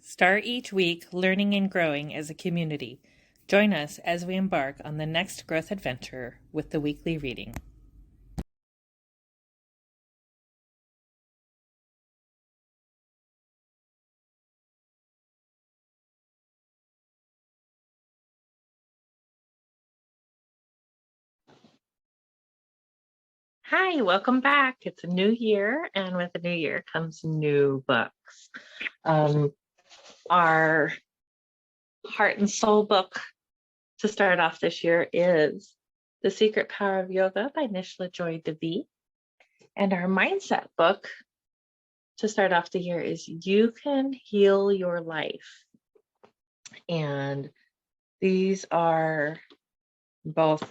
Start each week learning and growing as a community. Join us as we embark on the next growth adventure with the weekly reading. Hi, welcome back. It's a new year, and with the new year comes new books. Our heart and soul book to start off this year is The Secret Power of Yoga by Nischala Devi. And our mindset book to start off the year is You Can Heal Your Life. And these are both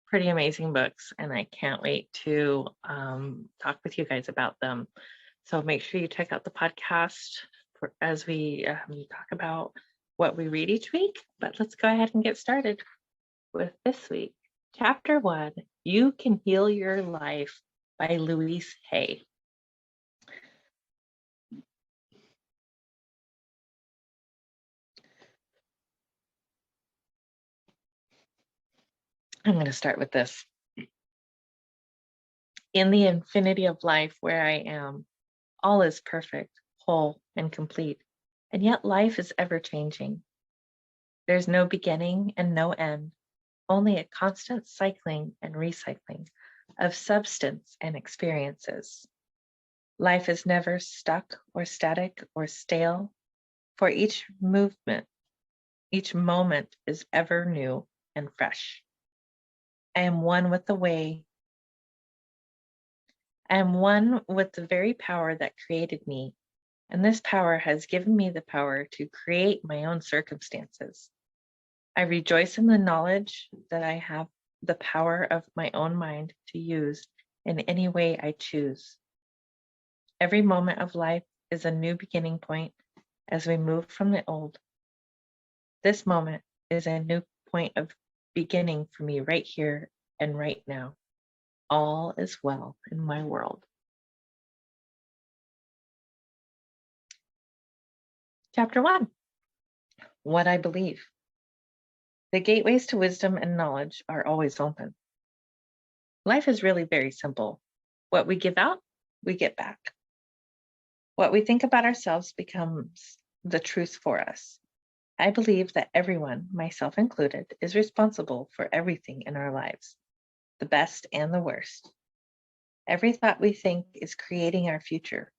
pretty amazing books, and I can't wait to talk with you guys about them. So make sure you check out the podcast as we talk about what we read each week. But let's go ahead and get started with this week. Chapter 1, You Can Heal Your Life by Louise. I'm going to start with this. In the infinity of life where I am, all is perfect, whole, and complete, and yet life is ever-changing. There's no beginning and no end, only a constant cycling and recycling of substance and experiences. Life is never stuck or static or stale, for each movement, each moment is ever new and fresh. I am one with the way. I am one with the very power that created me, and this power has given me the power to create my own circumstances. I rejoice in the knowledge that I have the power of my own mind to use in any way I choose. Every moment of life is a new beginning point as we move from the old. This moment is a new point of beginning for me right here and right now. All is well in my world. Chapter 1, What I Believe. The gateways to wisdom and knowledge are always open. Life is really very simple. What we give out, we get back. What we think about ourselves becomes the truth for us. I believe that everyone, myself included, is responsible for everything in our lives, the best and the worst. Every thought we think is creating our future.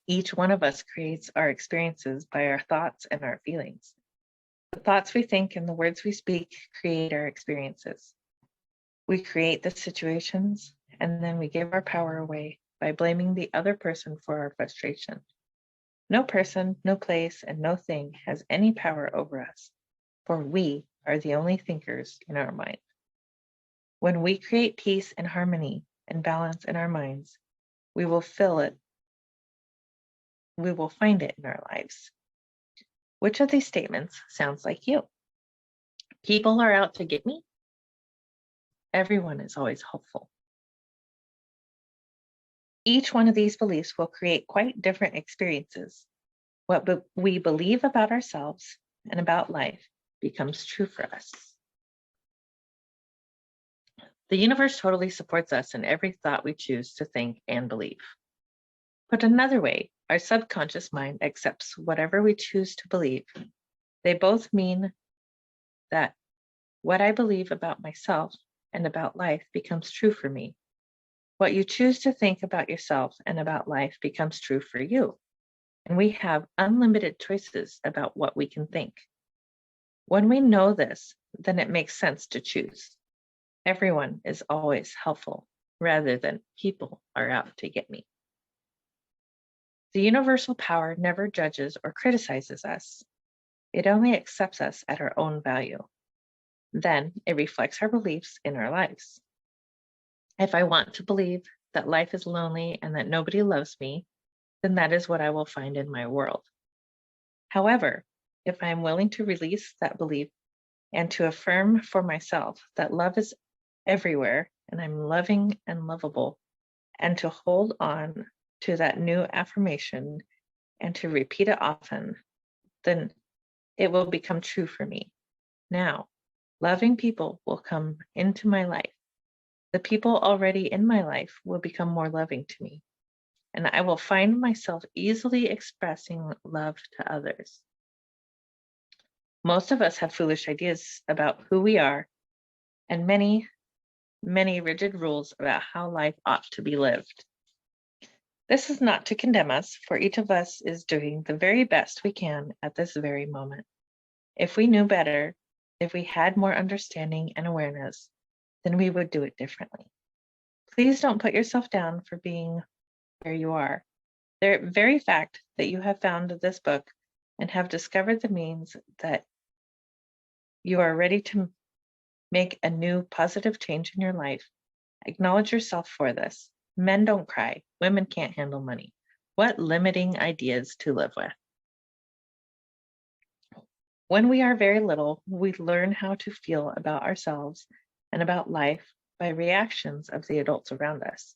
Each one of us creates our experiences by our thoughts and our feelings. The thoughts we think and the words we speak create our experiences. We create the situations, and then we give our power away by blaming the other person for our frustration. No person, no place, and no thing has any power over us, for we are the only thinkers in our mind. When we create peace and harmony and balance in our minds, we will find it in our lives. Which of these statements sounds like you? People are out to get me. Everyone is always hopeful. Each one of these beliefs will create quite different experiences. What we believe about ourselves and about life becomes true for us. The universe totally supports us in every thought we choose to think and believe. Put another way, our subconscious mind accepts whatever we choose to believe. They both mean that what I believe about myself and about life becomes true for me. What you choose to think about yourself and about life becomes true for you. And we have unlimited choices about what we can think. When we know this, then it makes sense to choose. Everyone is always helpful, rather than people are out to get me. The universal power never judges or criticizes us. It only accepts us at our own value. Then it reflects our beliefs in our lives. If I want to believe that life is lonely and that nobody loves me, then that is what I will find in my world. However, if I am willing to release that belief and to affirm for myself that love is everywhere and I'm loving and lovable, and to hold on to that new affirmation and to repeat it often, then it will become true for me. Now, loving people will come into my life. The people already in my life will become more loving to me, and I will find myself easily expressing love to others. Most of us have foolish ideas about who we are and many rigid rules about how life ought to be lived. This is not to condemn us, for each of us is doing the very best we can at this very moment. If we knew better, if we had more understanding and awareness, then we would do it differently. Please don't put yourself down for being where you are. The very fact that you have found this book and have discovered the means that you are ready to make a new positive change in your life. Acknowledge yourself for this. Men don't cry. Women can't handle money. What limiting ideas to live with. When we are very little, we learn how to feel about ourselves and about life by reactions of the adults around us.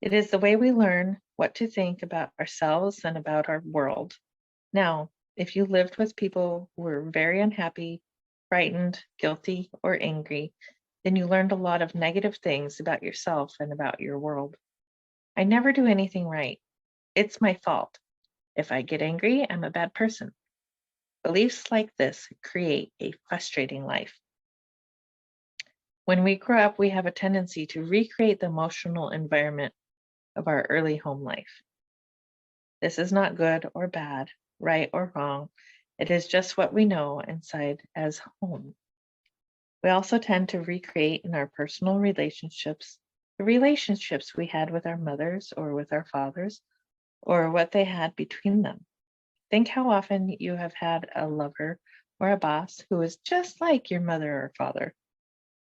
It is the way we learn what to think about ourselves and about our world. Now, if you lived with people who were very unhappy, frightened, guilty, or angry, then you learned a lot of negative things about yourself and about your world. I never do anything right. It's my fault. If I get angry, I'm a bad person. Beliefs like this create a frustrating life. When we grow up, we have a tendency to recreate the emotional environment of our early home life. This is not good or bad, right or wrong. It is just what we know inside as home. We also tend to recreate in our personal relationships the relationships we had with our mothers or with our fathers, or what they had between them. Think how often you have had a lover or a boss who is just like your mother or father.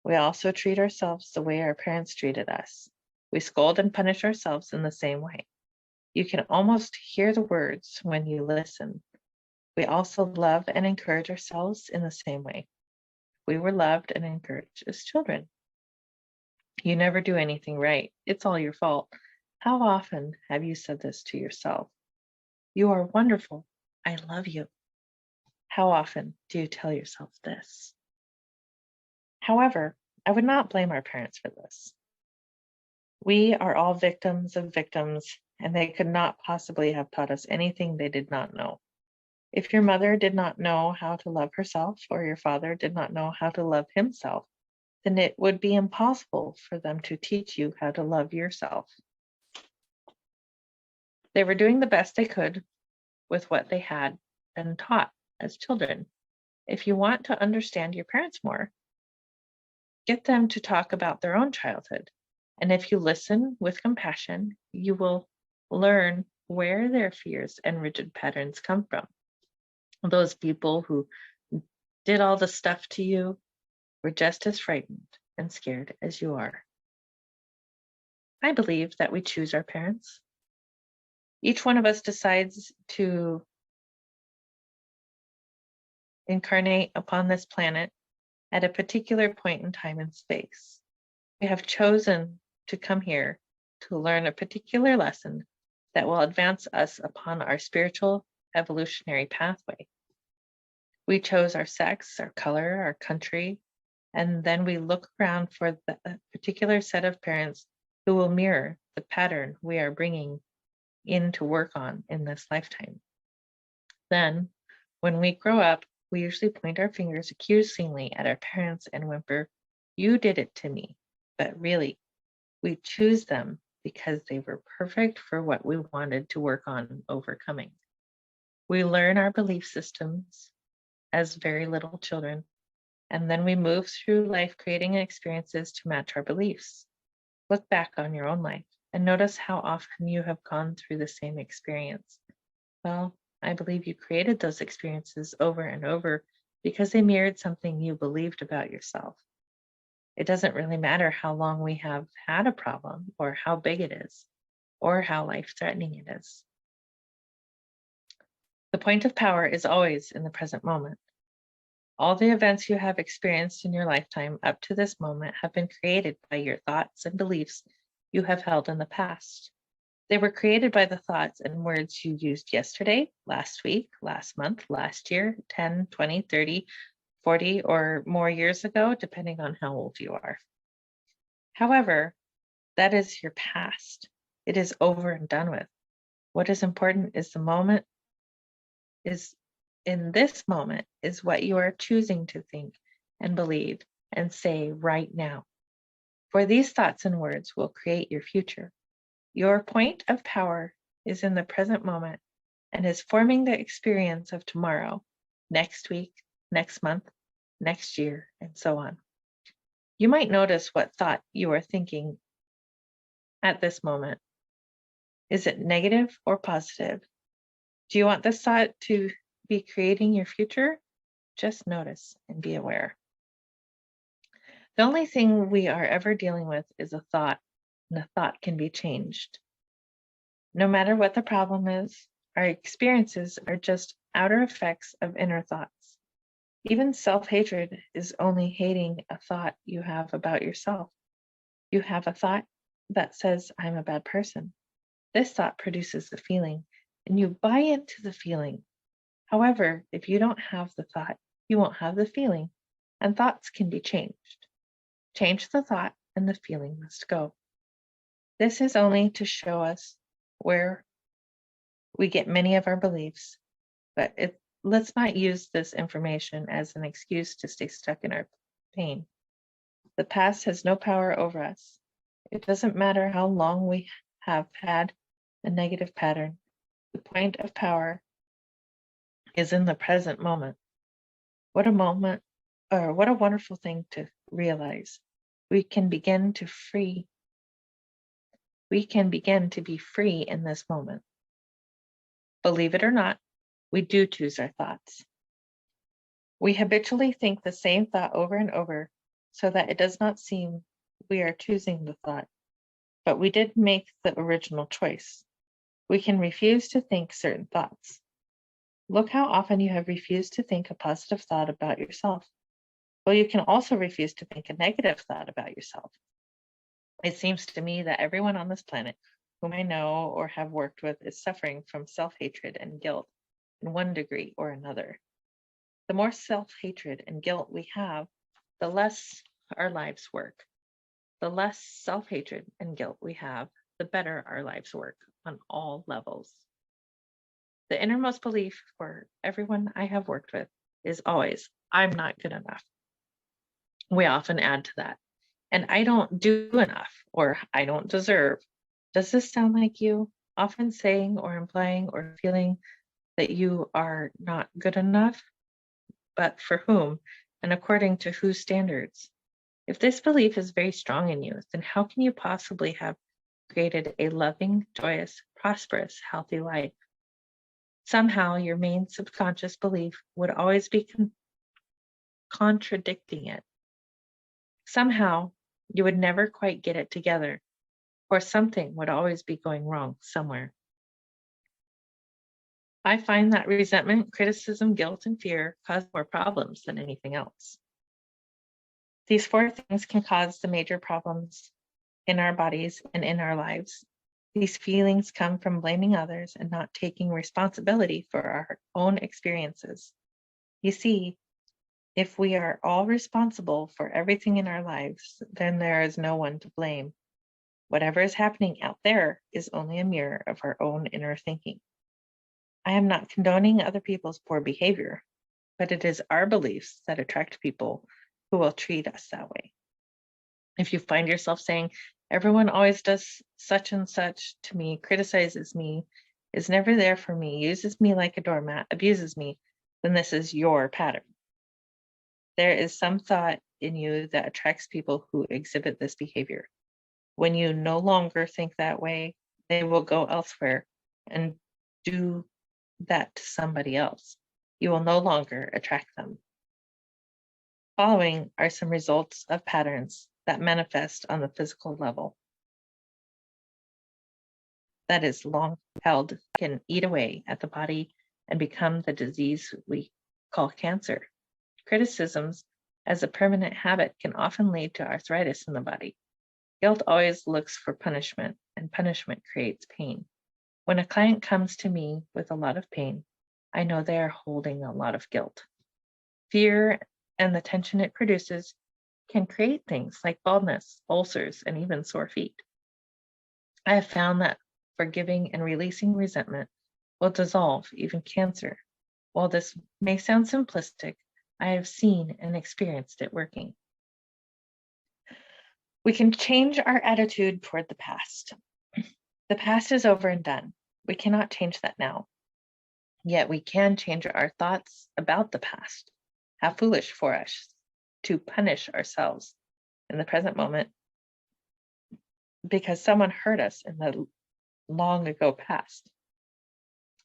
We also treat ourselves the way our parents treated us. We scold and punish ourselves in the same way. You can almost hear the words when you listen. We also love and encourage ourselves in the same way. We were loved and encouraged as children. You never do anything right. It's all your fault. How often have you said this to yourself? You are wonderful. I love you. How often do you tell yourself this? However, I would not blame our parents for this. We are all victims of victims, and they could not possibly have taught us anything they did not know. If your mother did not know how to love herself, or your father did not know how to love himself, then it would be impossible for them to teach you how to love yourself. They were doing the best they could with what they had been taught as children. If you want to understand your parents more, get them to talk about their own childhood. And if you listen with compassion, you will learn where their fears and rigid patterns come from. Those people who did all the stuff to you were just as frightened and scared as you are. I believe that we choose our parents. Each one of us decides to incarnate upon this planet at a particular point in time and space. We have chosen to come here to learn a particular lesson that will advance us upon our spiritual evolutionary pathway. We chose our sex, our color, our country, and then we look around for the particular set of parents who will mirror the pattern we are bringing in to work on in this lifetime. Then, when we grow up, we usually point our fingers accusingly at our parents and whimper, "You did it to me." But really, we choose them because they were perfect for what we wanted to work on overcoming. We learn our belief systems as very little children, and then we move through life creating experiences to match our beliefs. Look back on your own life and notice how often you have gone through the same experience. Well, I believe you created those experiences over and over because they mirrored something you believed about yourself. It doesn't really matter how long we have had a problem or how big it is or how life-threatening it is. The point of power is always in the present moment. All the events you have experienced in your lifetime up to this moment have been created by your thoughts and beliefs you have held in the past. They were created by the thoughts and words you used yesterday, last week, last month, last year, 10, 20, 30, 40, or more years ago, depending on how old you are. However, that is your past. It is over and done with. What is important is the moment, is in this moment, is what you are choosing to think and believe and say right now. For these thoughts and words will create your future. Your point of power is in the present moment and is forming the experience of tomorrow, next week, next month, next year, and so on. You might notice what thought you are thinking at this moment. Is it negative or positive? Do you want this thought to be creating your future? Just notice and be aware. The only thing we are ever dealing with is a thought, and a thought can be changed. No matter what the problem is, our experiences are just outer effects of inner thoughts. Even self-hatred is only hating a thought you have about yourself. You have a thought that says, I'm a bad person. This thought produces the feeling, and you buy into the feeling. However, if you don't have the thought, you won't have the feeling, and thoughts can be changed. Change the thought, and the feeling must go. This is only to show us where we get many of our beliefs, but let's not use this information as an excuse to stay stuck in our pain. The past has no power over us. It doesn't matter how long we have had a negative pattern. The point of power is in the present moment. What a moment, or what a wonderful thing to realize. We can begin to be free in this moment. Believe it or not, we do choose our thoughts. We habitually think the same thought over and over so that it does not seem we are choosing the thought, but we did make the original choice. We can refuse to think certain thoughts. Look how often you have refused to think a positive thought about yourself. Well, you can also refuse to think a negative thought about yourself. It seems to me that everyone on this planet whom I know or have worked with is suffering from self-hatred and guilt in one degree or another. The more self-hatred and guilt we have, the less our lives work. The less self-hatred and guilt we have, the better our lives work on all levels. The innermost belief for everyone I have worked with is always, I'm not good enough. We often add to that, and I don't do enough, or I don't deserve. Does this sound like you? Often saying or implying or feeling that you are not good enough, but for whom and according to whose standards? If this belief is very strong in you, then how can you possibly have created a loving, joyous, prosperous, healthy life? Somehow your main subconscious belief would always be contradicting it. Somehow you would never quite get it together, or something would always be going wrong somewhere. I find that resentment, criticism, guilt, and fear cause more problems than anything else. These four things can cause the major problems in our bodies and in our lives. These feelings come from blaming others and not taking responsibility for our own experiences. You see, if we are all responsible for everything in our lives, then there is no one to blame. Whatever is happening out there is only a mirror of our own inner thinking. I am not condoning other people's poor behavior, but it is our beliefs that attract people who will treat us that way. If you find yourself saying, everyone always does such and such to me, criticizes me, is never there for me, uses me like a doormat, abuses me, then this is your pattern. There is some thought in you that attracts people who exhibit this behavior. When you no longer think that way, they will go elsewhere and do that to somebody else. You will no longer attract them. Following are some results of patterns that manifest on the physical level. That is long held, can eat away at the body and become the disease we call cancer. Criticisms as a permanent habit can often lead to arthritis in the body. Guilt always looks for punishment and punishment creates pain. When a client comes to me with a lot of pain, I know they are holding a lot of guilt. Fear and the tension it produces can create things like baldness, ulcers, and even sore feet. I have found that forgiving and releasing resentment will dissolve even cancer. While this may sound simplistic, I have seen and experienced it working. We can change our attitude toward the past. The past is over and done. We cannot change that now. Yet we can change our thoughts about the past. How foolish for us to punish ourselves in the present moment because someone hurt us in the long ago past.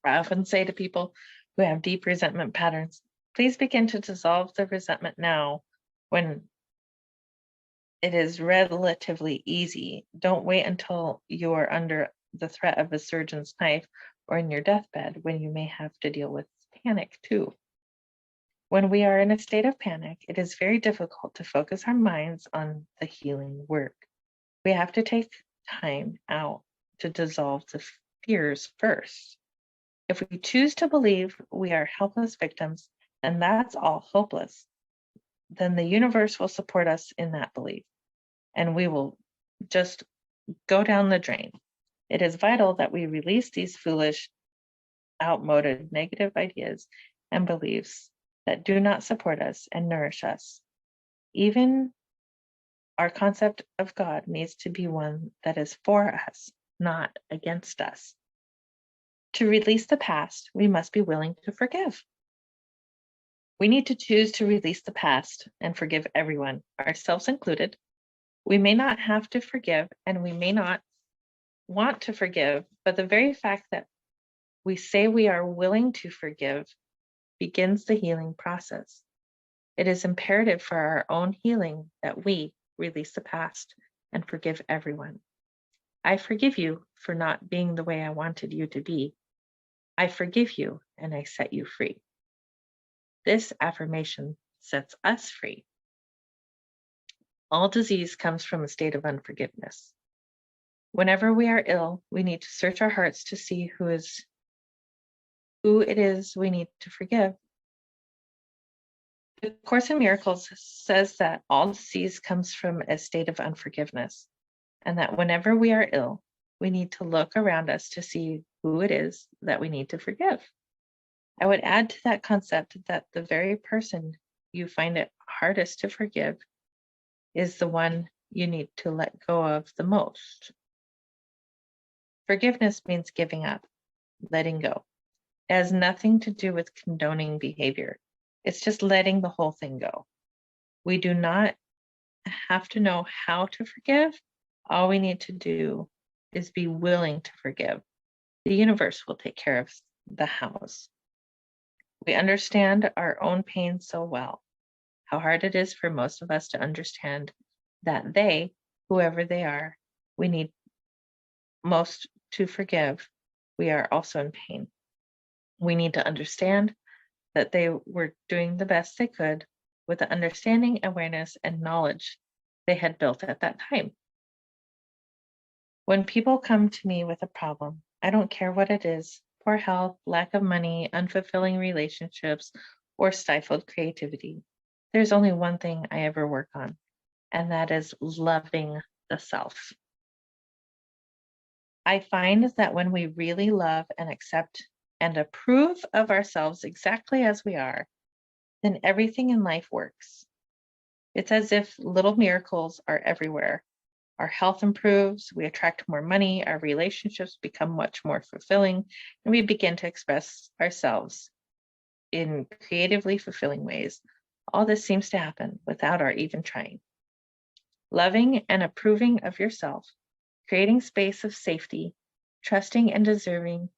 I often say to people who have deep resentment patterns, please begin to dissolve the resentment now when it is relatively easy. Don't wait until you are under the threat of a surgeon's knife or in your deathbed when you may have to deal with panic too. When we are in a state of panic, it is very difficult to focus our minds on the healing work. We have to take time out to dissolve the fears first. If we choose to believe we are helpless victims and that's all hopeless, then the universe will support us in that belief and we will just go down the drain. It is vital that we release these foolish, outmoded, negative ideas and beliefs that do not support us and nourish us. Even our concept of God needs to be one that is for us, not against us. To release the past, we must be willing to forgive. We need to choose to release the past and forgive everyone, ourselves included. We may not have to forgive and we may not want to forgive, but the very fact that we say we are willing to forgive begins the healing process. It is imperative for our own healing that we release the past and forgive everyone. I forgive you for not being the way I wanted you to be. I forgive you and I set you free. This affirmation sets us free. All disease comes from a state of unforgiveness. Whenever we are ill, we need to search our hearts to see who it is we need to forgive. The Course in Miracles says that all disease comes from a state of unforgiveness, and that whenever we are ill, we need to look around us to see who it is that we need to forgive. I would add to that concept that the very person you find it hardest to forgive is the one you need to let go of the most. Forgiveness means giving up, letting go. It has nothing to do with condoning behavior. It's just letting the whole thing go. We do not have to know how to forgive. All we need to do is be willing to forgive. The universe will take care of the hows. We understand our own pain so well, how hard it is for most of us to understand that they, whoever they are, we need most to forgive. We are also in pain. We need to understand that they were doing the best they could with the understanding, awareness, and knowledge they had built at that time. When people come to me with a problem, I don't care what it is, poor health, lack of money, unfulfilling relationships, or stifled creativity. There's only one thing I ever work on, and that is loving the self. I find that when we really love and accept and approve of ourselves exactly as we are, then everything in life works. It's as if little miracles are everywhere. Our health improves, we attract more money, our relationships become much more fulfilling, and we begin to express ourselves in creatively fulfilling ways. All this seems to happen without our even trying. Loving and approving of yourself, creating space of safety, trusting and deserving,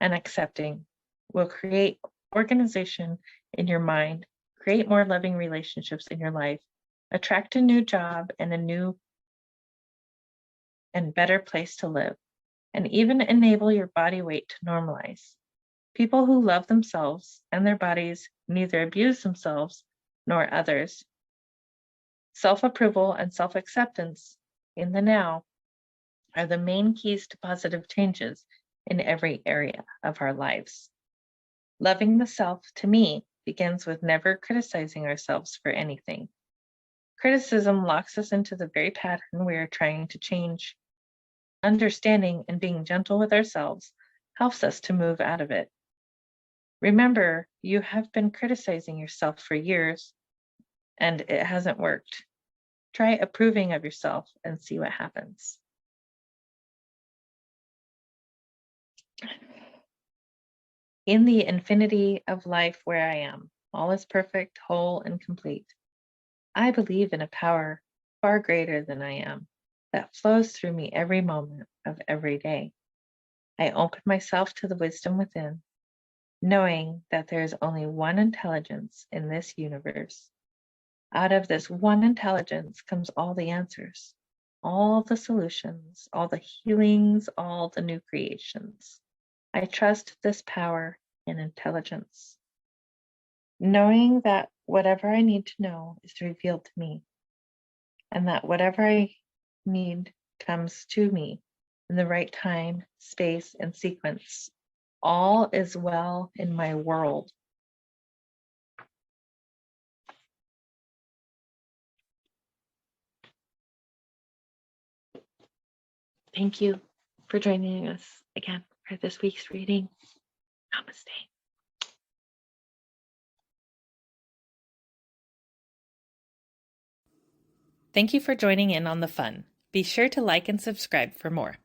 and accepting will create organization in your mind, create more loving relationships in your life, attract a new job and a new and better place to live, and even enable your body weight to normalize. People who love themselves and their bodies neither abuse themselves nor others. Self-approval and self-acceptance in the now are the main keys to positive changes in every area of our lives. Loving the self, to me, begins with never criticizing ourselves for anything. Criticism locks us into the very pattern we are trying to change. Understanding and being gentle with ourselves helps us to move out of it. Remember, you have been criticizing yourself for years, and it hasn't worked. Try approving of yourself and see what happens. In the infinity of life where I am, all is perfect, whole, and complete. I believe in a power far greater than I am that flows through me every moment of every day. I open myself to the wisdom within, knowing that there is only one intelligence in this universe. Out of this one intelligence comes all the answers, all the solutions, all the healings, all the new creations. I trust this power and intelligence, knowing that whatever I need to know is revealed to me, and that whatever I need comes to me in the right time, space, and sequence. All is well in my world. Thank you for joining us again for this week's reading. Namaste. Thank you for joining in on the fun. Be sure to like and subscribe for more.